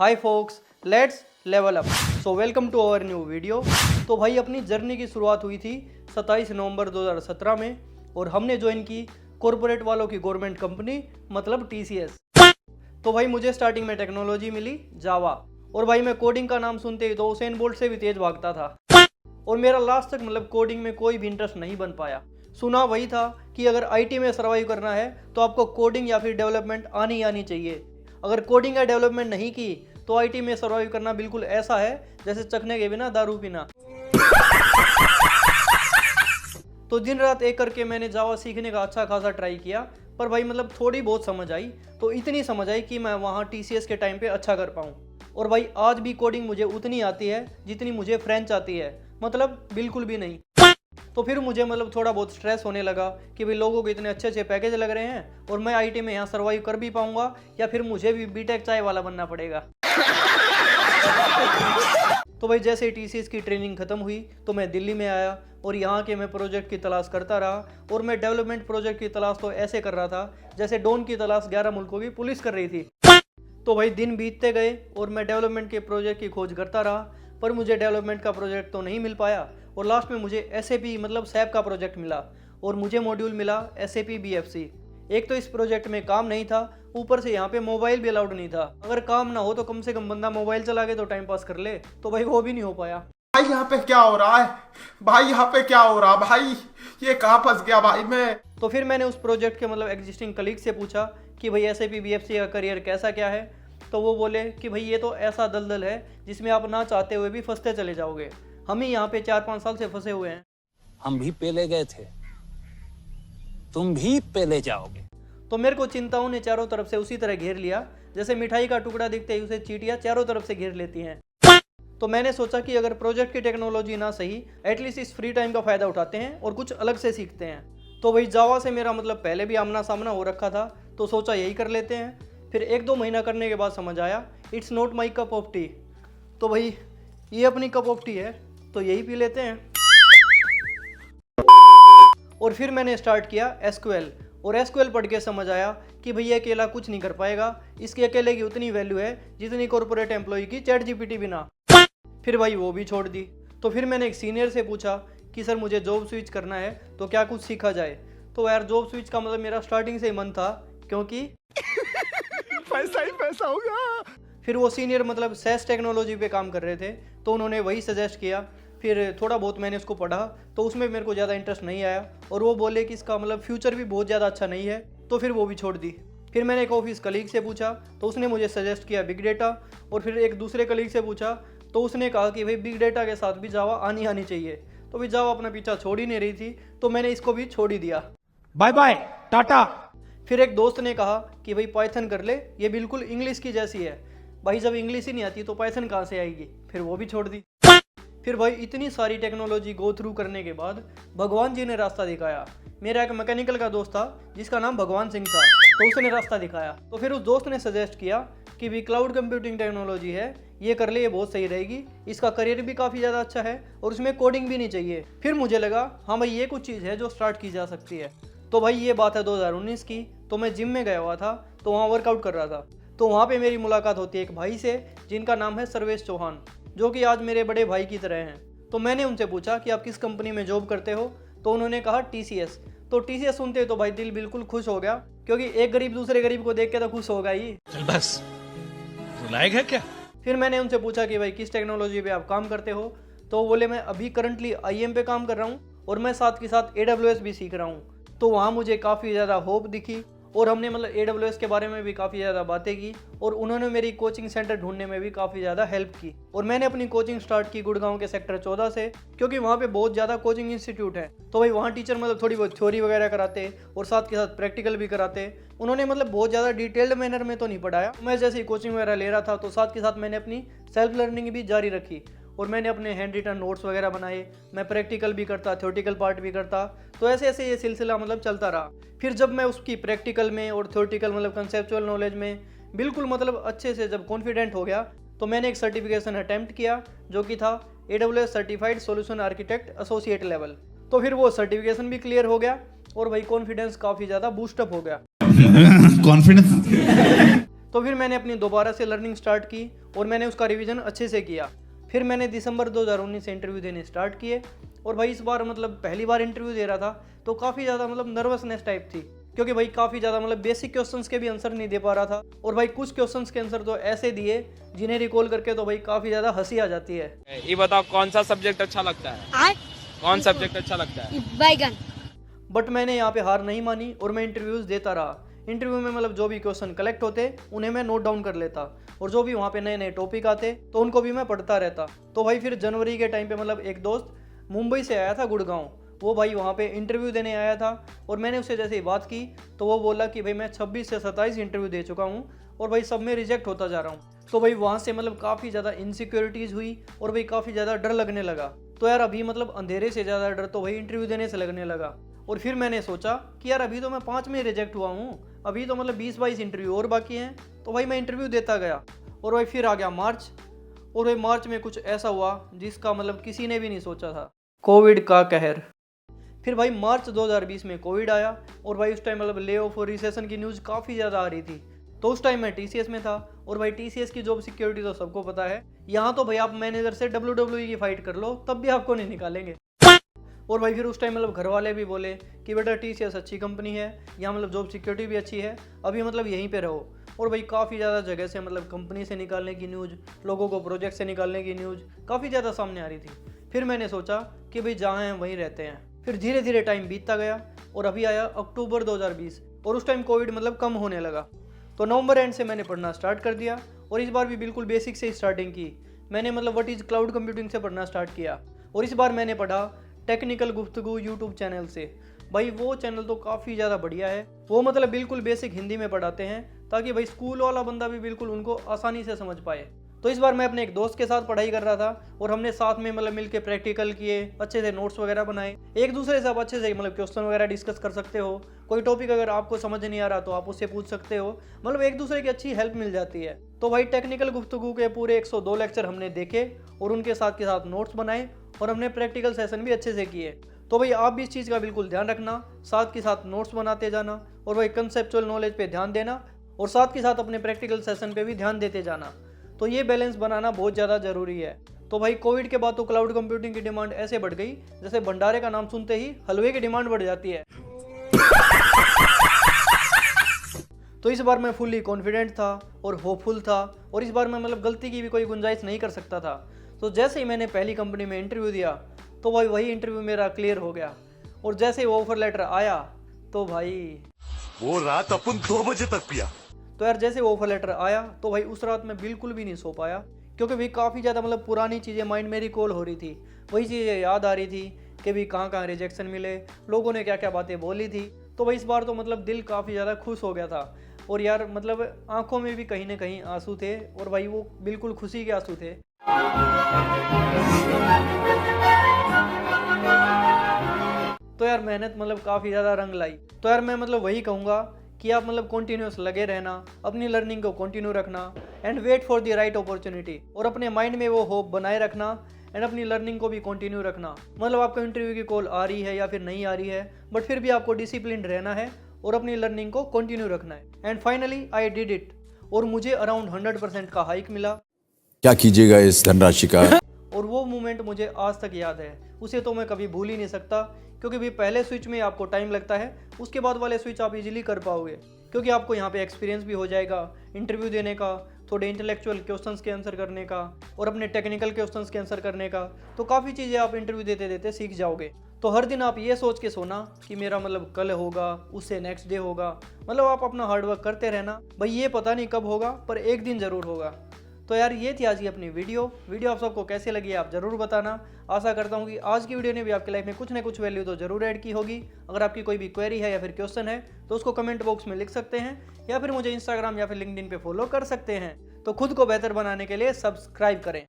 Hi folks, let's level up. So welcome to our new video. तो भाई अपनी journey की शुरुआत हुई थी 27 नवंबर 2017 में और हमने ज्वाइन की कॉरपोरेट वालों की गवर्नमेंट कंपनी मतलब TCS। तो भाई मुझे स्टार्टिंग में टेक्नोलॉजी मिली जावा और भाई मैं कोडिंग का नाम सुनते ही तो उसेन बोल्ट से भी तेज भागता था और मेरा लास्ट तक मतलब कोडिंग में कोई भी इंटरेस्ट नहीं बन पाया। सुना वही था कि अगर IT में सर्वाइव करना है तो आपको कोडिंग या फिर डेवलपमेंट आनी चाहिए। अगर कोडिंग या डेवलपमेंट नहीं की तो IT में सर्वाइव करना बिल्कुल ऐसा है जैसे चखने के बिना दारू पीना। तो दिन रात एक करके मैंने जावा सीखने का अच्छा खासा ट्राई किया, पर भाई मतलब थोड़ी बहुत समझ आई, तो इतनी समझ आई कि मैं वहाँ TCS के टाइम पे अच्छा कर पाऊँ। और भाई आज भी कोडिंग मुझे उतनी आती है जितनी मुझे फ्रेंच आती है, मतलब बिल्कुल भी नहीं। तो फिर मुझे मतलब थोड़ा बहुत स्ट्रेस होने लगा कि भाई लोगों को इतने अच्छे अच्छे पैकेज लग रहे हैं और मैं IT में यहाँ सर्वाइव कर भी पाऊंगा या फिर मुझे भी बीटेक चाय वाला बनना पड़ेगा। तो भाई जैसे ही TCS की ट्रेनिंग खत्म हुई तो मैं दिल्ली में आया और यहाँ के मैं प्रोजेक्ट की तलाश करता रहा। और मैं डेवलपमेंट प्रोजेक्ट की तलाश तो ऐसे कर रहा था जैसे डॉन की तलाश 11 मुल्कों की पुलिस कर रही थी। तो भाई दिन बीतते गए और मैं डेवलपमेंट के प्रोजेक्ट की खोज करता रहा, पर मुझे डेवलपमेंट का प्रोजेक्ट तो नहीं मिल पाया और लास्ट में मुझे SAP मतलब SAP का प्रोजेक्ट मिला और मुझे मॉड्यूल मिला SAP BFC। एक तो इस प्रोजेक्ट में काम नहीं था, ऊपर से यहाँ पे मोबाइल भी अलाउड नहीं था। अगर काम ना हो तो कम से कम बंदा मोबाइल चला के तो टाइम पास कर ले, तो भाई वो भी नहीं हो पाया। भाई यहाँ पे क्या हो रहा है? भाई यहाँ पे क्या हो रहा भाई? ये कहाँ फंस गया भाई मैं? तो फिर मैंने उस प्रोजेक्ट के मतलब एग्जिस्टिंग कलीग से पूछा कि भाई SAP BFC का करियर कैसा क्या है। तो वो बोले कि भाई ये तो ऐसा दलदल है जिसमें आप ना चाहते हुए भी फंसते चले जाओगे। हम ही यहाँ पे 4-5 साल से फंसे हुए हैं। हम भी पेले गए थे, तुम भी पेले जाओगे। तो मेरे को चिंताओं ने चारों तरफ से उसी तरह घेर लिया जैसे मिठाई का टुकड़ा दिखते ही उसे चींटियां चारों तरफ से घेर लेती हैं। तो मैंने सोचा कि अगर प्रोजेक्ट की टेक्नोलॉजी ना सही, एटलीस्ट इस फ्री टाइम का फायदा उठाते हैं और कुछ अलग से सीखते हैं। तो भाई जावा से मेरा मतलब पहले भी आमना सामना हो रखा था, तो सोचा यही कर लेते हैं। फिर 1-2 महीना करने के बाद समझ आया it's not my cup of T. तो भाई ये अपनी कप ऑफ टी है तो यही पी लेते हैं। और फिर मैंने स्टार्ट किया SQL और SQL पढ़ के समझ आया कि भैया अकेला कुछ नहीं कर पाएगा, इसके अकेले की उतनी वैल्यू है जितनी कॉर्पोरेट एम्प्लॉय की ChatGPT बिना। फिर भाई वो भी छोड़ दी। तो फिर मैंने एक सीनियर से पूछा कि सर मुझे जॉब स्विच करना है तो क्या कुछ सीखा जाए। तो यार जॉब स्विच का मतलब मेरा स्टार्टिंग से ही मन था, क्योंकि पैसा ही पैसा होगा। फिर वो सीनियर मतलब SaaS टेक्नोलॉजी पे काम कर रहे थे तो उन्होंने वही सजेस्ट किया। फिर थोड़ा बहुत मैंने उसको पढ़ा तो उसमें मेरे को ज़्यादा इंटरेस्ट नहीं आया और वो बोले कि इसका मतलब फ्यूचर भी बहुत ज़्यादा अच्छा नहीं है, तो फिर वो भी छोड़ दी। फिर मैंने एक ऑफिस कलीग से पूछा तो उसने मुझे सजेस्ट किया बिग डेटा, और फिर एक दूसरे कलीग से पूछा तो उसने कहा कि भाई बिग डेटा के साथ भी जावा आनी चाहिए। तो भाई जावा अपना पीछा छोड़ ही नहीं रही थी तो मैंने इसको भी छोड़ ही दिया। Bye bye tata. फिर एक दोस्त ने कहा कि भाई पाइथन कर ले, ये बिल्कुल इंग्लिश की जैसी है। भाई जब इंग्लिश ही नहीं आती तो पाइथन कहाँ से आएगी, फिर वो भी छोड़ दी। फिर भाई इतनी सारी टेक्नोलॉजी गो थ्रू करने के बाद भगवान जी ने रास्ता दिखाया। मेरा एक मैकेनिकल का दोस्त था जिसका नाम भगवान सिंह था, तो उसने रास्ता दिखाया। तो फिर उस दोस्त ने सजेस्ट किया कि भी क्लाउड कंप्यूटिंग टेक्नोलॉजी है, ये कर ले, ये बहुत सही रहेगी, इसका करियर भी काफ़ी ज़्यादा अच्छा है और उसमें कोडिंग भी नहीं चाहिए। फिर मुझे लगा हाँ भाई ये कुछ चीज़ है जो स्टार्ट की जा सकती है। तो भाई ये बात है 2019 की। तो मैं जिम में गया हुआ था तो वहाँ वर्कआउट कर रहा था। तो वहाँ पे मेरी मुलाकात होती है एक भाई से जिनका नाम है सर्वेश चौहान, जो कि आज मेरे बड़े भाई की तरह हैं। तो मैंने उनसे पूछा कि आप किस कंपनी में जॉब करते हो, तो उन्होंने कहा TCS। तो TCS सुनते तो भाई दिल बिल्कुल खुश हो गया, क्योंकि एक गरीब दूसरे गरीब को देख के तो खुश होगा ही। चल बस, रुलाएग है क्या? फिर मैंने उनसे पूछा कि भाई किस टेक्नोलॉजी पे आप काम करते हो, तो वो बोले मैं अभी करंटली IM पे काम कर रहा हूँ और मैं साथ के साथ AWS भी सीख रहा हूँ। तो वहाँ मुझे काफ़ी ज़्यादा होप दिखी और हमने मतलब AWS के बारे में भी काफ़ी ज़्यादा बातें की और उन्होंने मेरी कोचिंग सेंटर ढूंढने में भी काफ़ी ज़्यादा हेल्प की। और मैंने अपनी कोचिंग स्टार्ट की गुड़गांव के सेक्टर 14 से, क्योंकि वहाँ पे बहुत ज़्यादा कोचिंग इंस्टीट्यूट है। तो भाई वहाँ टीचर मतलब थोड़ी बहुत थ्योरी वगैरह कराते और साथ के साथ प्रैक्टिकल भी कराते। उन्होंने मतलब बहुत ज़्यादा डिटेल्ड मैनर में तो नहीं पढ़ाया। मैं जैसे ही कोचिंग वगैरह ले रहा था तो साथ के साथ मैंने अपनी सेल्फ लर्निंग भी जारी रखी और मैंने अपने हैंड रिटन नोट्स वगैरह बनाए। मैं प्रैक्टिकल भी करता, थ्योरेटिकल पार्ट भी करता। तो ऐसे ऐसे ये सिलसिला मतलब चलता रहा। फिर जब मैं उसकी प्रैक्टिकल में और थ्योरेटिकल मतलब कंसेप्चुअल नॉलेज में बिल्कुल मतलब अच्छे से जब कॉन्फिडेंट हो गया, तो मैंने एक सर्टिफिकेशन अटैम्प्ट किया जो कि था AWS certified solution architect associate level. तो फिर वो सर्टिफिकेशन भी क्लियर हो गया और भाई कॉन्फिडेंस काफ़ी ज़्यादा बूस्टअप हो गया। कॉन्फिडेंस तो फिर मैंने अपनी दोबारा से लर्निंग स्टार्ट की और मैंने उसका रिवीजन अच्छे से किया। फिर मैंने दिसंबर 2019 से इंटरव्यू देने स्टार्ट किए और भाई इस बार मतलब पहली बार इंटरव्यू दे रहा था तो काफ़ी ज़्यादा मतलब नर्वसनेस टाइप थी, क्योंकि भाई काफ़ी ज़्यादा मतलब बेसिक क्वेश्चंस के भी आंसर नहीं दे पा रहा था। और भाई कुछ क्वेश्चंस के आंसर तो ऐसे दिए जिन्हें रिकॉल करके तो भाई काफ़ी ज़्यादा हंसी आ जाती है। ये बताओ कौन सा सब्जेक्ट अच्छा लगता है? कौन सब्जेक्ट अच्छा लगता है? बैगन। बट मैंने यहाँ पे हार नहीं मानी और मैं इंटरव्यूज़ देता रहा। इंटरव्यू में मतलब जो भी क्वेश्चन कलेक्ट होते उन्हें मैं नोट डाउन कर लेता और जो भी वहाँ पे नए नए टॉपिक आते तो उनको भी मैं पढ़ता रहता। तो भाई फिर जनवरी के टाइम पे मतलब एक दोस्त मुंबई से आया था गुड़गांव, वो भाई वहाँ पे इंटरव्यू देने आया था और मैंने उससे जैसे ही बात की तो वो बोला कि भाई मैं 26 से 27 इंटरव्यू दे चुका हूँ और भाई सब में रिजेक्ट होता जा रहा हूँ। तो भाई वहाँ से मतलब काफ़ी ज़्यादा इनसिक्योरिटीज़ हुई और भाई काफ़ी ज़्यादा डर लगने लगा। तो यार अभी मतलब अंधेरे से ज़्यादा डर तो भाई इंटरव्यू देने से लगने लगा। और फिर मैंने सोचा कि यार अभी तो मैं 5 में रिजेक्ट हुआ हूँ, अभी तो मतलब 20-22 इंटरव्यू और बाकी हैं। तो भाई मैं इंटरव्यू देता गया और भाई फिर आ गया मार्च। और भाई मार्च में कुछ ऐसा हुआ जिसका मतलब किसी ने भी नहीं सोचा था, कोविड का कहर। फिर भाई मार्च 2020 में कोविड आया और भाई उस टाइम मतलब ले ऑफ और रिसेशन की न्यूज़ काफ़ी ज़्यादा आ रही थी। तो उस टाइम मैं TCS में था और भाई TCS की जॉब सिक्योरिटी तो सबको पता है, यहाँ तो भाई आप मैनेजर से WWE की फाइट कर लो तब भी आपको नहीं निकालेंगे। और भाई फिर उस टाइम मतलब घर वाले भी बोले कि बेटा TCS अच्छी कंपनी है, यहाँ मतलब जॉब सिक्योरिटी भी अच्छी है, अभी मतलब यहीं पे रहो। और भाई काफ़ी ज़्यादा जगह से मतलब कंपनी से निकालने की न्यूज़, लोगों को प्रोजेक्ट से निकालने की न्यूज़ काफ़ी ज़्यादा सामने आ रही थी। फिर मैंने सोचा कि भाई जहाँ हैं वहीं रहते हैं। फिर धीरे धीरे टाइम बीतता गया और अभी आया अक्टूबर 2020 और उस टाइम कोविड मतलब कम होने लगा। तो नवंबर एंड से मैंने पढ़ना स्टार्ट कर दिया और इस बार भी बिल्कुल बेसिक से स्टार्टिंग की। मैंने मतलब व्हाट इज़ क्लाउड कंप्यूटिंग से पढ़ना स्टार्ट किया और इस बार मैंने पढ़ा टेक्निकल गुफ्तगू यूट्यूब चैनल से। भाई वो चैनल तो काफ़ी ज़्यादा बढ़िया है, वो मतलब बिल्कुल बेसिक हिंदी में पढ़ाते हैं ताकि भाई स्कूल वाला बंदा भी बिल्कुल उनको आसानी से समझ पाए। तो इस बार मैं अपने एक दोस्त के साथ पढ़ाई कर रहा था और हमने साथ में मतलब मिलके प्रैक्टिकल किए, अच्छे से नोट्स वगैरह बनाए। एक दूसरे से आप अच्छे से मतलब क्वेश्चन वगैरह डिस्कस कर सकते हो, कोई टॉपिक अगर आपको समझ नहीं आ रहा तो आप उससे पूछ सकते हो, मतलब एक दूसरे की अच्छी हेल्प मिल जाती है। तो भाई टेक्निकल गुफ्तगू के पूरे 102 लेक्चर हमने देखे और उनके साथ के साथ नोट्स बनाए और हमने प्रैक्टिकल सेशन भी अच्छे से किए। तो भाई आप भी इस चीज़ का बिल्कुल ध्यान रखना, साथ के साथ नोट्स बनाते जाना और भाई कंसेप्चुअल नॉलेज पे ध्यान देना और साथ के साथ अपने प्रैक्टिकल सेशन पे भी ध्यान देते जाना। तो ये बैलेंस बनाना बहुत ज़्यादा ज़रूरी है। तो भाई कोविड के बाद तो क्लाउड कंप्यूटिंग की डिमांड ऐसे बढ़ गई जैसे भंडारे का नाम सुनते ही हलवे की डिमांड बढ़ जाती है। तो इस बार मैं फुल्ली कॉन्फिडेंट था और होपफुल था और इस बार मैं मतलब गलती की भी कोई गुंजाइश नहीं कर सकता था। तो जैसे ही मैंने पहली कंपनी में इंटरव्यू दिया तो भाई वही इंटरव्यू मेरा क्लियर हो गया और जैसे ही वो ऑफर लेटर आया तो भाई वो रात अपन 2 बजे तक पिया। तो यार जैसे वो ऑफर लेटर आया तो भाई उस रात मैं बिल्कुल भी नहीं सो पाया, क्योंकि भाई काफ़ी ज़्यादा मतलब पुरानी चीज़ें माइंड में रिकॉल हो रही थी। वही चीज़ें याद आ रही थी कि भाई कहाँ कहाँ रिजेक्शन मिले, लोगों ने क्या क्या बातें बोली थी। तो भाई इस बार तो मतलब दिल काफ़ी ज़्यादा खुश हो गया था और यार मतलब आंखों में भी कहीं ना कहीं आंसू थे और भाई वो बिल्कुल खुशी के आंसू थे। तो यार मेहनत मतलब काफ़ी ज़्यादा रंग लाई। तो यार मैं मतलब वही कहूँगा कि आप मतलब कॉन्टिन्यूस लगे रहना, अपनी लर्निंग को कंटिन्यू रखना and wait for the right opportunity, और अपने माइंड में वो होप बनाए रखना एंड अपनी लर्निंग को भी कंटिन्यू रखना। मतलब आपको इंटरव्यू की कॉल आ रही है या फिर नहीं आ रही है, बट फिर भी आपको डिसिप्लिन रहना है और अपनी लर्निंग को कंटिन्यू रखना है। And finally I did it और मुझे अराउंड 100% का हाइक मिला। क्या कीजिएगा इस धनराशि का? और वो मोमेंट मुझे आज तक याद है, उसे तो मैं कभी भूल ही नहीं सकता, क्योंकि भी पहले स्विच में आपको टाइम लगता है, उसके बाद वाले स्विच आप इजीली कर पाओगे, क्योंकि आपको यहाँ पे एक्सपीरियंस भी हो जाएगा इंटरव्यू देने का, थोड़े इंटेलेक्चुअल क्वेश्चंस के आंसर करने का और अपने टेक्निकल क्वेश्चंस के आंसर करने का। तो काफ़ी चीज़ें आप इंटरव्यू देते देते सीख जाओगे। तो हर दिन आप ये सोच के सोना कि मेरा मतलब कल होगा, उससे नेक्स्ट डे होगा, मतलब आप अपना हार्डवर्क करते रहना। भाई ये पता नहीं कब होगा पर एक दिन ज़रूर होगा। तो यार ये थी आज की अपनी वीडियो आप सबको कैसे लगी आप ज़रूर बताना। आशा करता हूँ कि आज की वीडियो ने भी आपकी लाइफ में कुछ ना कुछ वैल्यू तो ज़रूर ऐड की होगी। अगर आपकी कोई भी क्वेरी है या फिर क्वेश्चन है तो उसको कमेंट बॉक्स में लिख सकते हैं या फिर मुझे इंस्टाग्राम या फिर लिंक्डइन पे फॉलो कर सकते हैं। तो खुद को बेहतर बनाने के लिए सब्सक्राइब करें।